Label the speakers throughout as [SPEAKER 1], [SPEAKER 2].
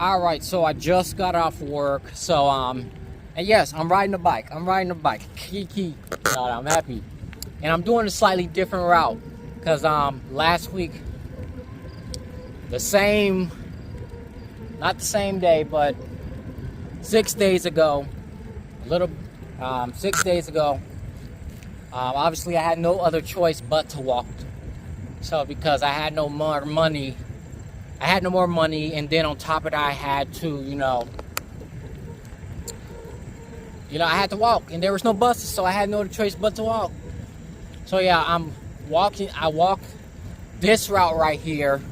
[SPEAKER 1] All right, so I just got off work. So and yes, I'm riding a bike. Kiki. I'm happy, and I'm doing a slightly different route because last week, not the same day, but 6 days ago, obviously I had no other choice but to walk. So because I had no more money, and then on top of that, I had to, I had to walk, and there was no buses, so I had no other choice but to walk. So yeah, I'm walking. I walk this route right here.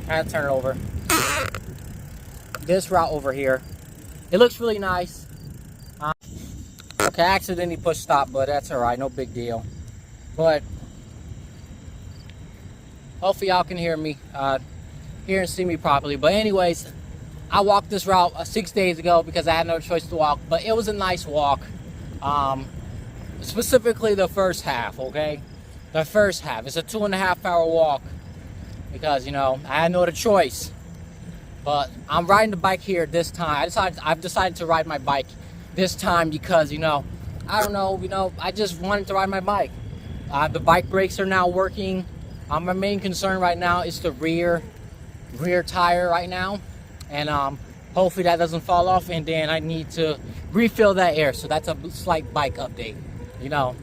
[SPEAKER 1] I turn it over. This route over here. It looks really nice. Okay, I accidentally pushed stop, but that's all right. No big deal. But hopefully y'all can hear and see me properly. But anyways, I walked this route 6 days ago because I had no choice to walk. But it was a nice walk. Specifically the first half, okay? The first half. It's a 2.5 hour walk because, I had no other choice. But I'm riding the bike here this time. I've decided to ride my bike this time because, I just wanted to ride my bike. The bike brakes are now working. My main concern right now is the rear tire right now, and hopefully that doesn't fall off, and then I need to refill that air. So that's a slight bike update. The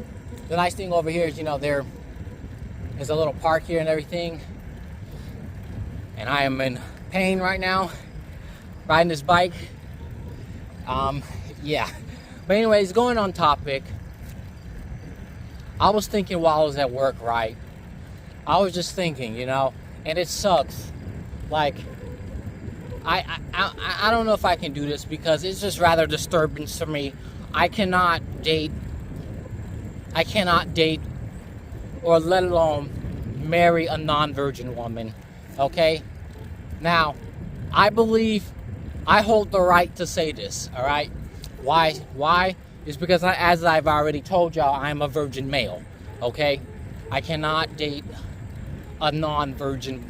[SPEAKER 1] nice thing over here is there is a little park here and everything, and I am in pain right now riding this bike. Yeah, but anyways, going on topic, I was thinking while I was at work, right? I was just thinking, and it sucks. Like, I don't know if I can do this because it's just rather disturbing to me. I cannot date, or let alone marry a non-virgin woman. Okay? Now, I believe I hold the right to say this. All right? Why? It's because as I've already told y'all, I'm a virgin male. Okay? I cannot date a non-virgin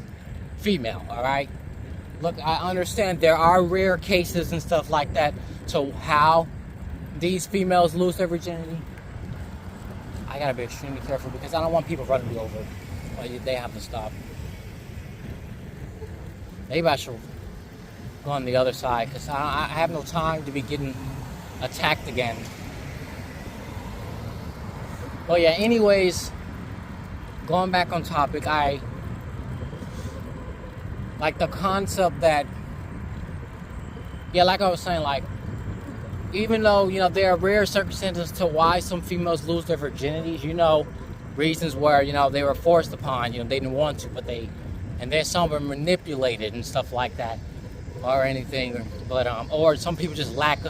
[SPEAKER 1] female, all right? Look, I understand there are rare cases and stuff like that. So how these females lose their virginity, I gotta be extremely careful because I don't want people running me over. But they have to stop. Maybe I should go on the other side because I have no time to be getting attacked again. Well, yeah, anyways, going back on topic, I like the concept that, like I was saying, like, even though, there are rare circumstances to why some females lose their virginities, reasons where, they were forced upon, they didn't want to, and then some were manipulated and stuff like that, or anything, but, or some people just lack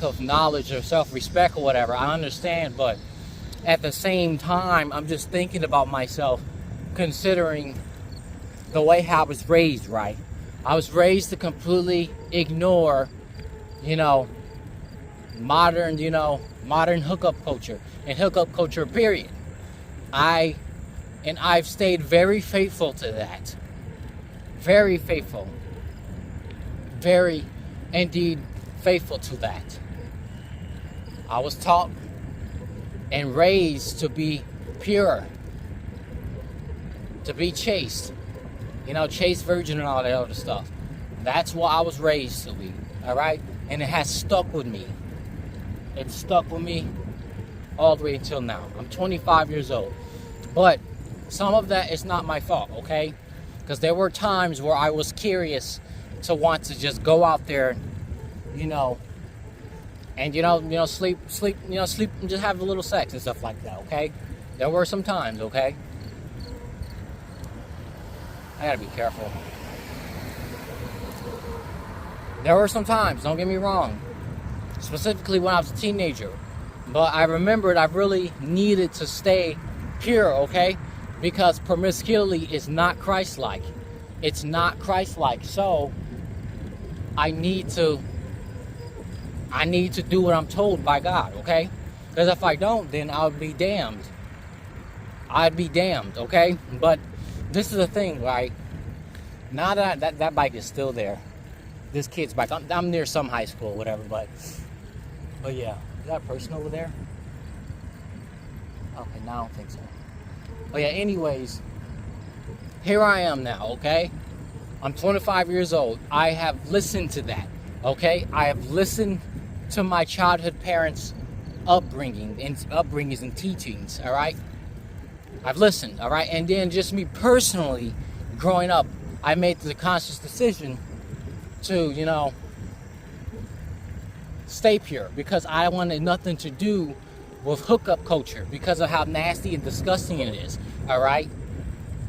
[SPEAKER 1] of knowledge or self-respect or whatever. I understand, but at the same time, I'm just thinking about myself, considering the way how I was raised, right? I was raised to completely ignore, modern hookup culture and hookup culture, period. I've stayed very faithful to that. Very faithful. Very, indeed, faithful to that. I was taught and raised to be pure, to be chaste, chaste virgin and all that other stuff. That's what I was raised to be, all right? And it has stuck with me. It's stuck with me all the way until now. I'm 25 years old. But some of that is not my fault, okay? Because there were times where I was curious to want to just go out there, and sleep, and just have a little sex and stuff like that, okay? There were some times, okay? I gotta be careful. There were some times, don't get me wrong, specifically when I was a teenager, but I remembered I really needed to stay pure, okay? Because promiscuity is not Christ-like. It's not Christ-like, so I need to do what I'm told by God, okay? Because if I don't, then I'll be damned. I'd be damned, okay? But this is the thing, right? Now that bike is still there. This kid's bike. I'm near some high school or whatever, but yeah. Is that a person over there? Okay, no, I don't think so. But yeah, anyways, here I am now, okay? I'm 25 years old. I have listened to that, okay? I have listened to my childhood parents' upbringings and teachings, all right? I've listened, all right? And then just me personally, growing up, I made the conscious decision to, stay pure, because I wanted nothing to do with hookup culture because of how nasty and disgusting it is, all right?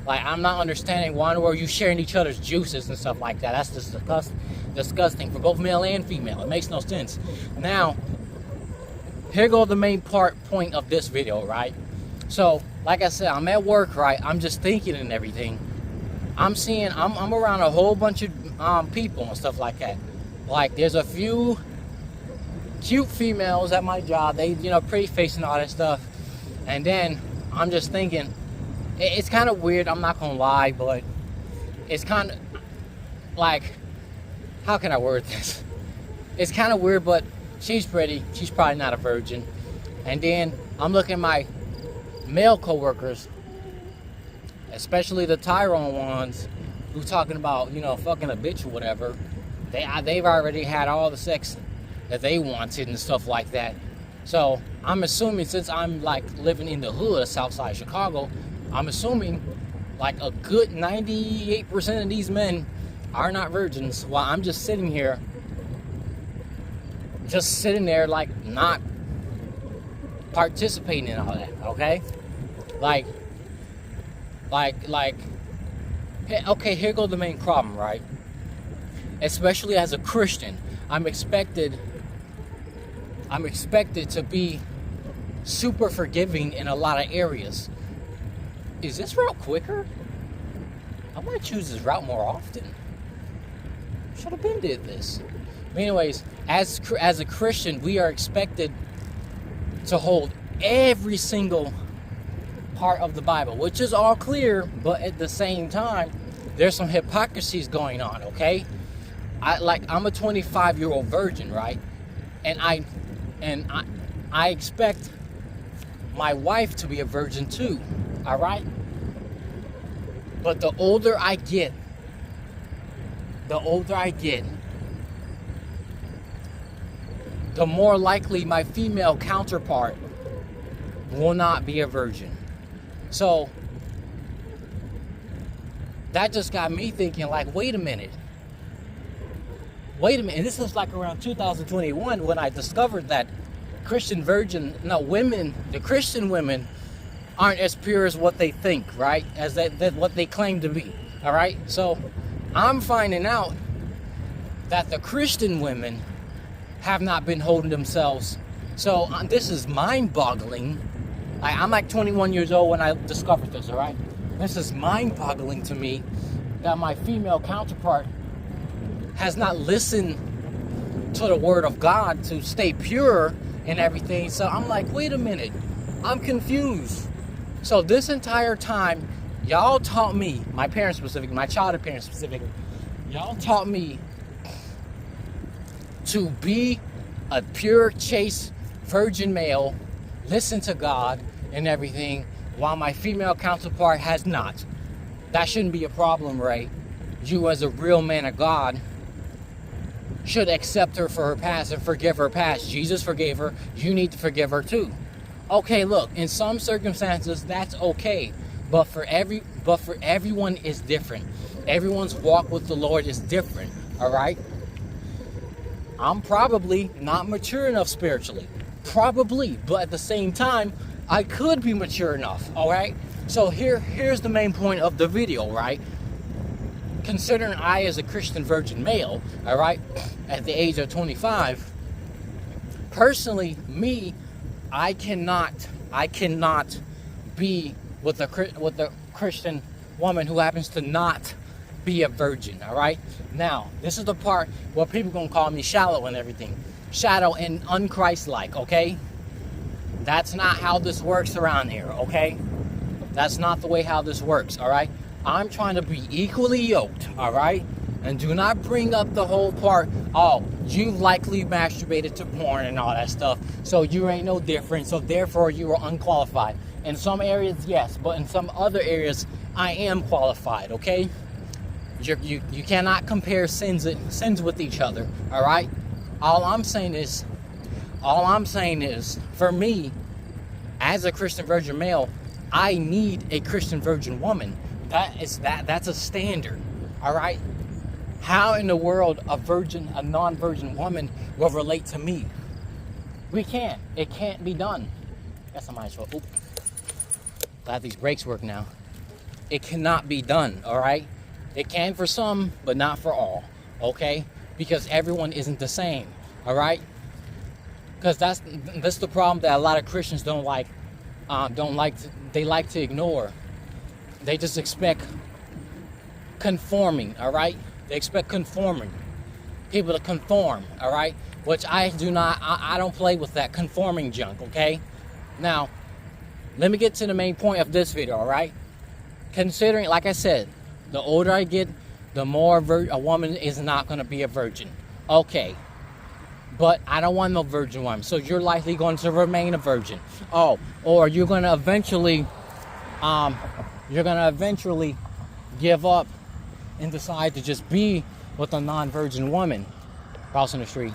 [SPEAKER 1] Like, I'm not understanding why in the world you sharing each other's juices and stuff like that. That's just disgusting for both male and female. It makes no sense. Now, here goes the main point of this video, right? So, like I said, I'm at work, right? I'm just thinking and everything. I'm around a whole bunch of people and stuff like that. Like, there's a few cute females at my job. They, pretty face and all that stuff. And then I'm just thinking, it's kind of weird, I'm not gonna lie, but it's kind of like, how can I word this? It's kind of weird, but she's pretty. She's probably not a virgin. And then I'm looking at my male coworkers, especially the Tyrone ones, who talking about, fucking a bitch or whatever. They've already had all the sex that they wanted and stuff like that. So I'm assuming, since I'm like living in the hood of Southside Chicago, I'm assuming like a good 98% of these men are not virgins, while I'm just sitting here, like not participating in all that, okay? Like, okay, here goes the main problem, right? Especially as a Christian, I'm expected to be super forgiving in a lot of areas. Is this route quicker? I might choose this route more often. Should have been did this. But anyways, as a Christian, we are expected to hold every single part of the Bible, which is all clear, but at the same time, there's some hypocrisies going on, okay? I'm a 25-year-old virgin, right? And I expect my wife to be a virgin too, all right? But the older I get, the more likely my female counterpart will not be a virgin. So that just got me thinking, like, wait a minute. And this is like around 2021 when I discovered that the Christian women aren't as pure as what they think, right? As what they claim to be, all right? So I'm finding out that the Christian women have not been holding themselves. So this is mind-boggling. I'm like 21 years old when I discovered this, all right? This is mind-boggling to me that my female counterpart has not listened to the word of God to stay pure and everything. So I'm like, wait a minute, I'm confused. So this entire time, y'all taught me, my parents specifically, my childhood parents specifically, y'all taught me to be a pure, chaste, virgin male, listen to God and everything, while my female counterpart has not. That shouldn't be a problem, right? You, as a real man of God, should accept her for her past and forgive her past. Jesus forgave her. You need to forgive her too. Okay, look, in some circumstances that's okay, but for everyone is different. Everyone's walk with the Lord is different. All right. I'm probably not mature enough spiritually, probably, but at the same time, I could be mature enough. All right. So here's the main point of the video, right? Considering I, as a Christian virgin male, all right, at the age of 25, personally, me, I cannot be with a Christian woman who happens to not be a virgin, all right? Now, this is the part where people gonna call me shallow and everything. Shallow and unchristlike, okay? That's not how this works around here, okay? That's not the way how this works, all right? I'm trying to be equally yoked, all right? And do not bring up the whole part, oh, you likely masturbated to porn and all that stuff, so you ain't no different, so therefore you are unqualified. In some areas, yes, but in some other areas, I am qualified, okay? You cannot compare sins with each other, all right? All I'm saying is, for me, as a Christian virgin male, I need a Christian virgin woman. That's a standard, all right? How in the world a non-virgin woman will relate to me? We can't. It can't be done. Guess I might as well. Oop. Glad these brakes work now. It cannot be done, all right? It can for some, but not for all, okay? Because everyone isn't the same, all right? Because that's the problem that a lot of Christians they like to ignore. They just expect conforming, all right? They expect conforming, people to conform, all right? Which I do not, I don't play with that conforming junk, okay? Now, let me get to the main point of this video, all right? Considering, like I said, the older I get, the more a woman is not going to be a virgin. Okay, but I don't want no virgin woman, so you're likely going to remain a virgin. Oh, or you're going to eventually give up and decide to just be with a non-virgin woman crossing the street.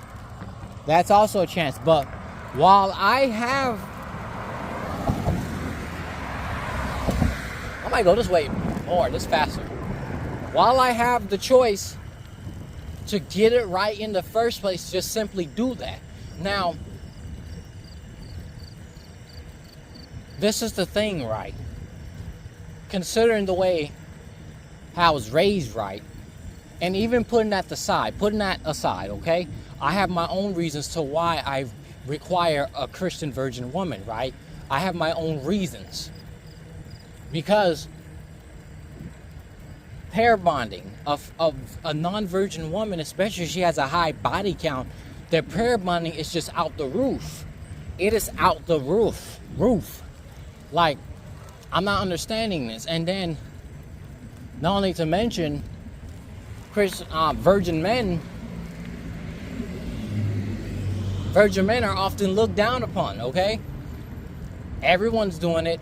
[SPEAKER 1] That's also a chance. But while I might go this way more, this faster. While I have the choice to get it right in the first place, just simply do that. Now, this is the thing, right? Considering the way how I was raised, right? And even putting that aside, okay? I have my own reasons to why I require a Christian virgin woman, right? I have my own reasons. Because pair bonding of a non-virgin woman, especially if she has a high body count, their pair bonding is just out the roof. It is out the roof. Like, I'm not understanding this. And then, not only to mention, virgin men are often looked down upon, okay? Everyone's doing it,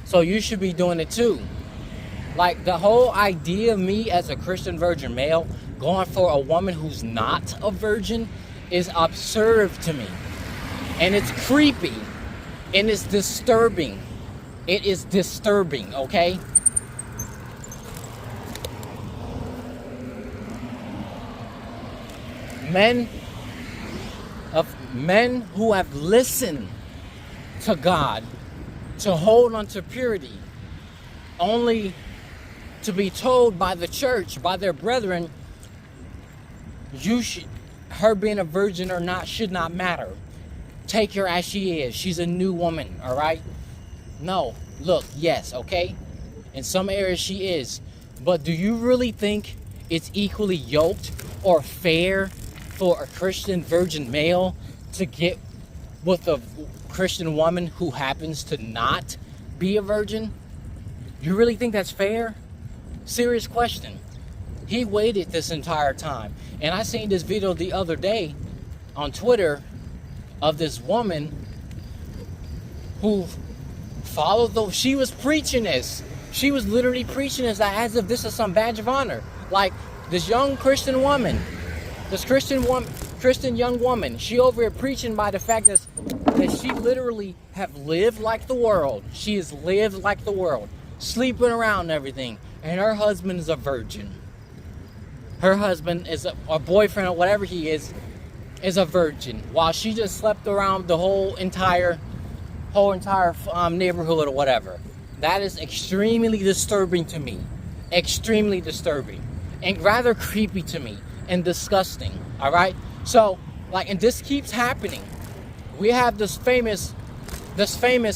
[SPEAKER 1] so you should be doing it too. Like, the whole idea of me as a Christian virgin male going for a woman who's not a virgin is absurd to me. And it's creepy. And it's disturbing. It is disturbing, okay? Men who have listened to God to hold on to purity, only to be told by the church, by their brethren, her being a virgin or not should not matter. Take her as she is. She's a new woman, all right? No, look, yes, okay? In some areas she is. But do you really think it's equally yoked or fair for a Christian virgin male to get with a Christian woman who happens to not be a virgin? You really think that's fair? Serious question. He waited this entire time. And I seen this video the other day on Twitter of this woman who followed she was preaching this. She was literally preaching this as if this is some badge of honor. Like, this young Christian woman, this Christian young woman, she over here preaching by the fact that she literally have lived like the world. She has lived like the world, sleeping around and everything. And her husband is a virgin. Her husband is a boyfriend or whatever he is a virgin, while she just slept around the whole entire neighborhood or whatever. That is extremely disturbing to me. Extremely disturbing. And rather creepy to me. And disgusting. Alright? So, like, and this keeps happening. We have this famous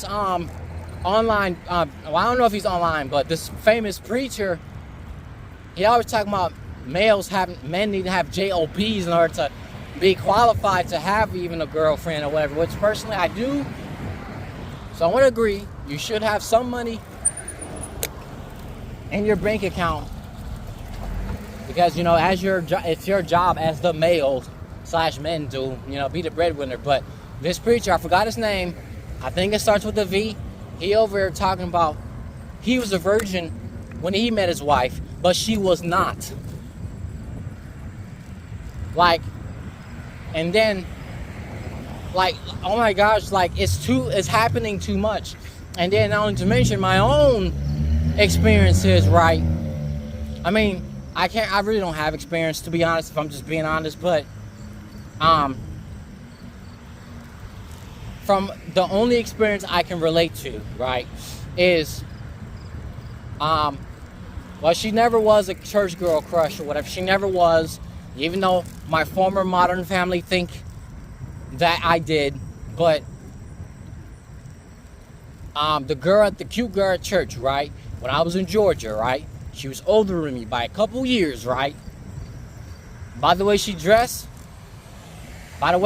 [SPEAKER 1] online, well, I don't know if he's online, but this famous preacher, he always talking about men need to have JOBs in order to be qualified to have even a girlfriend or whatever, which personally I do. So I want to agree, you should have some money in your bank account, because it's your job as the male / men to be the breadwinner. But this preacher, I forgot his name, I think it starts with a V. He over here talking about he was a virgin when he met his wife, but she was not. Like, and then, like, oh my gosh, like, it's happening too much. And then, not only to mention my own experiences, right? I mean, I really don't have experience, to be honest, if I'm just being honest, but from the only experience I can relate to, right, is well, she never was a church girl crush or whatever. She never was, even though my former modern family think that I did. But the cute girl at church, right, when I was in Georgia, right, she was older than me by a couple years, right? By the way she dressed, and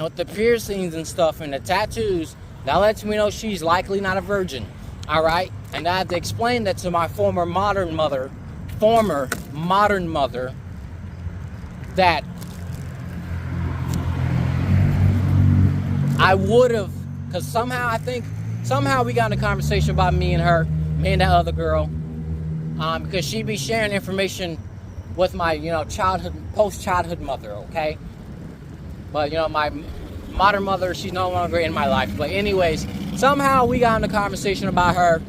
[SPEAKER 1] with the piercings and stuff and the tattoos, that lets me know she's likely not a virgin, all right? And I had to explain that to my former modern mother, that I would have, because somehow we got in a conversation about me and that other girl, because she'd be sharing information with my, post-childhood mother, okay? But, my modern mother, she's no longer in my life. But anyways, somehow we got in a conversation about her,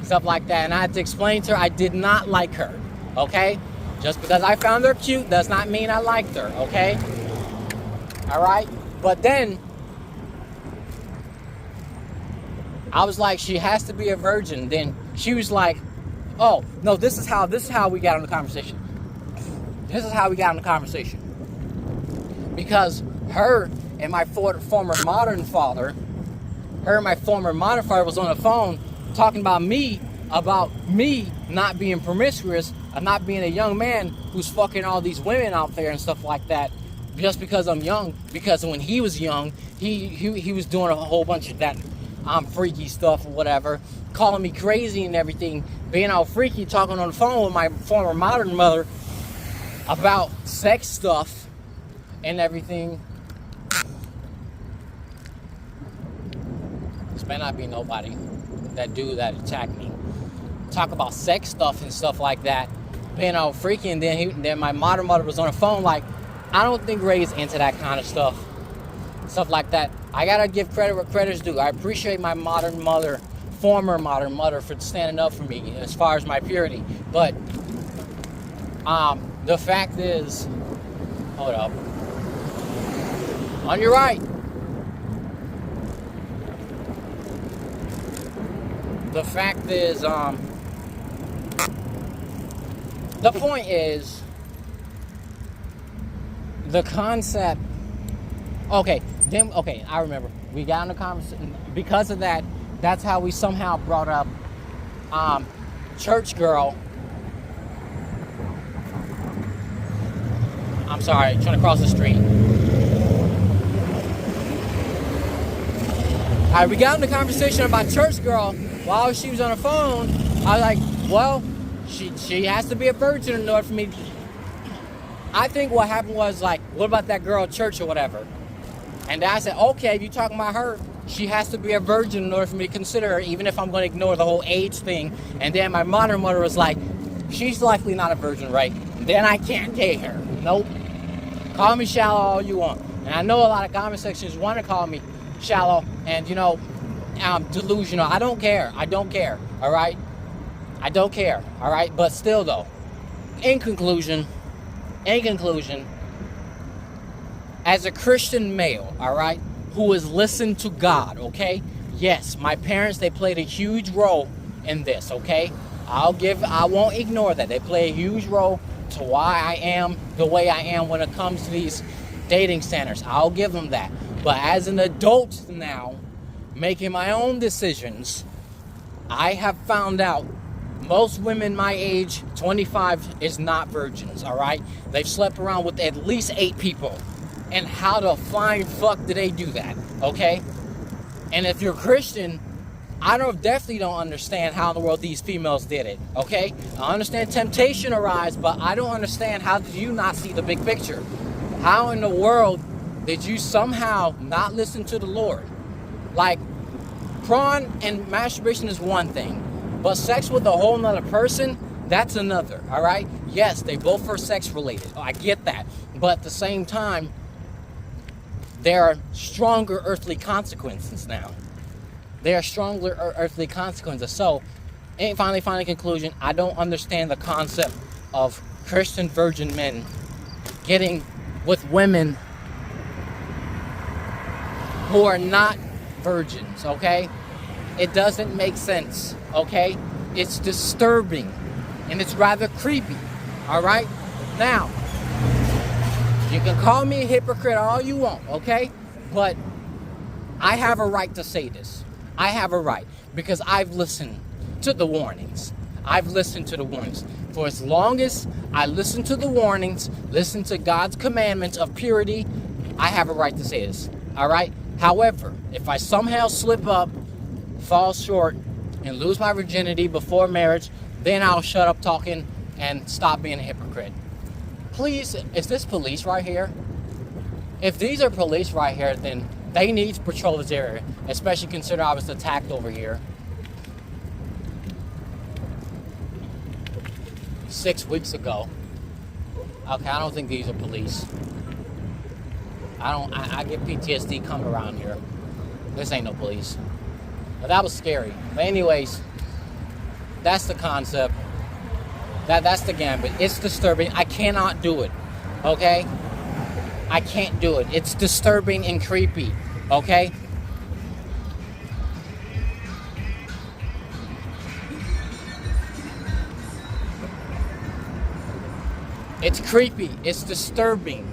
[SPEAKER 1] stuff like that, and I had to explain to her I did not like her, okay? Just because I found her cute does not mean I liked her, okay? All right? But then I was like, she has to be a virgin. Then she was like, oh, no, this is how we got in the conversation. Because her and my former modern father was on the phone talking about me not being promiscuous, of not being a young man who's fucking all these women out there and stuff like that, just because I'm young. Because when he was young, he was doing a whole bunch of that freaky stuff or whatever, calling me crazy and everything, being all freaky, talking on the phone with my former modern mother about sex stuff and everything. This may not be nobody that attacked me. Talk about sex stuff and stuff like that, being all freaky, and then my modern mother was on the phone like, I don't think Ray's into that kind of stuff like that. I gotta give credit where credit's due. I appreciate my former modern mother, for standing up for me as far as my purity. But the fact is, hold up, on your right. The fact is, the point is, the concept. Okay, I remember. We got in a conversation. Because of that, that's how we somehow brought up church girl. I'm sorry, trying to cross the street. Alright, we got in a conversation about church girl while she was on the phone. I was like, well, she has to be a virgin in order for me. I think what happened was like, what about that girl at church or whatever? And I said, okay, if you're talking about her, she has to be a virgin in order for me to consider her, even if I'm going to ignore the whole age thing. And then my modern mother was like, she's likely not a virgin, right? Then I can't date her. Nope. Call me shallow all you want. And I know a lot of comment sections want to call me shallow and, delusional. I don't care. All right? I don't care. All right? But still, though, in conclusion, as a Christian male, all right, who has listened to God, okay? Yes, my parents, they played a huge role in this, okay? I won't ignore that. They play a huge role to why I am the way I am when it comes to these dating standards. I'll give them that. But as an adult now, making my own decisions, I have found out most women my age, 25, is not virgins, all right? They've slept around with at least 8 people. And how the flying fuck do they do that, okay? And if you're Christian, I definitely don't understand how in the world these females did it, okay? I understand temptation arise, but I don't understand how did you not see the big picture? How in the world did you somehow not listen to the Lord? Like, porn and masturbation is one thing, but sex with a whole nother person, that's another, all right? Yes, they both are sex related. I get that. But at the same time, there are stronger earthly consequences now. There are stronger earthly consequences. So, and finally, conclusion, I don't understand the concept of Christian virgin men getting with women who are not virgins, okay? It doesn't make sense, okay? It's disturbing, and it's rather creepy, all right? Now, you can call me a hypocrite all you want, okay? But I have a right to say this. I have a right, because I've listened to the warnings. I've listened to the warnings. For as long as I listen to the warnings, listen to God's commandments of purity, I have a right to say this, all right? However, if I somehow slip up, fall short, and lose my virginity before marriage, then I'll shut up talking and stop being a hypocrite. Please, is this police right here? If these are police right here, then they need to patrol this area, especially considering I was attacked over here 6 weeks ago. Okay, I don't think these are police. I get PTSD coming around here. This ain't no police. But that was scary. But anyways, that's the concept. That's the gambit. It's disturbing. I cannot do it. Okay? I can't do it. It's disturbing and creepy. Okay? It's creepy. It's disturbing.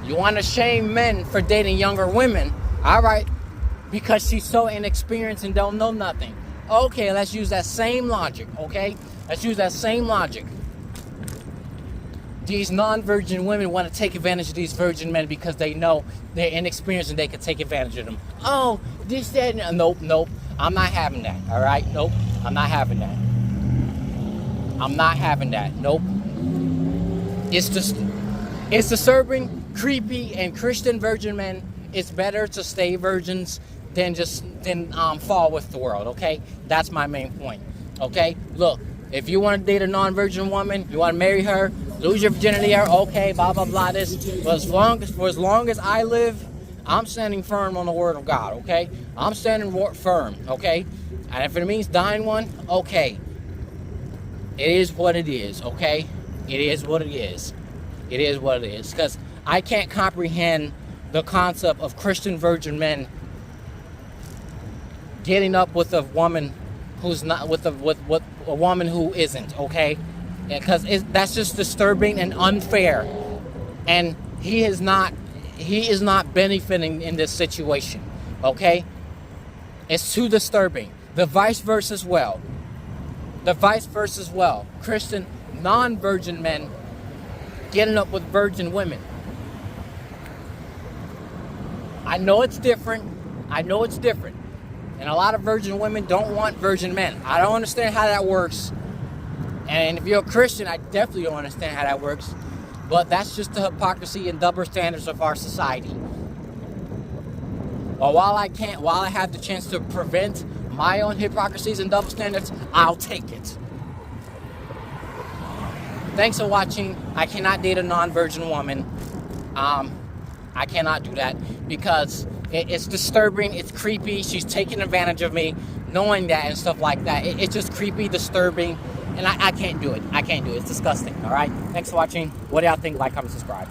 [SPEAKER 1] You want to shame men for dating younger women? All right. Because she's so inexperienced and don't know nothing. Okay, let's use that same logic, okay? Let's use that same logic. These non-virgin women want to take advantage of these virgin men because they know they're inexperienced and they can take advantage of them. Oh, this, that, nope. I'm not having that, all right? Nope, I'm not having that. I'm not having that, nope. It's disturbing, creepy, and Christian virgin men, it's better to stay virgins than fall with the world, okay? That's my main point, okay? Look, if you want to date a non-virgin woman, you want to marry her, lose your virginity, okay, blah, blah, blah, this. But for as long as I live, I'm standing firm on the word of God, okay? I'm standing firm, okay? And if it means dying one, okay. It is what it is, okay? It is what it is. It is what it is. Because I can't comprehend the concept of Christian virgin men getting up with a woman who's not with a woman who isn't, okay? Because that's just disturbing and unfair, and he is not benefiting in this situation, okay? It's too disturbing. The vice versa as well. Christian non-virgin men getting up with virgin women. I know it's different. And a lot of virgin women don't want virgin men. I don't understand how that works. And if you're a Christian, I definitely don't understand how that works. But that's just the hypocrisy and double standards of our society. But while I have the chance to prevent my own hypocrisies and double standards, I'll take it. Thanks for watching. I cannot date a non-virgin woman. I cannot do that because it's disturbing, it's creepy, she's taking advantage of me, knowing that and stuff like that. It's just creepy, disturbing, and I can't do it. It's disgusting, all right? Thanks for watching. What do y'all think? Like, comment, subscribe.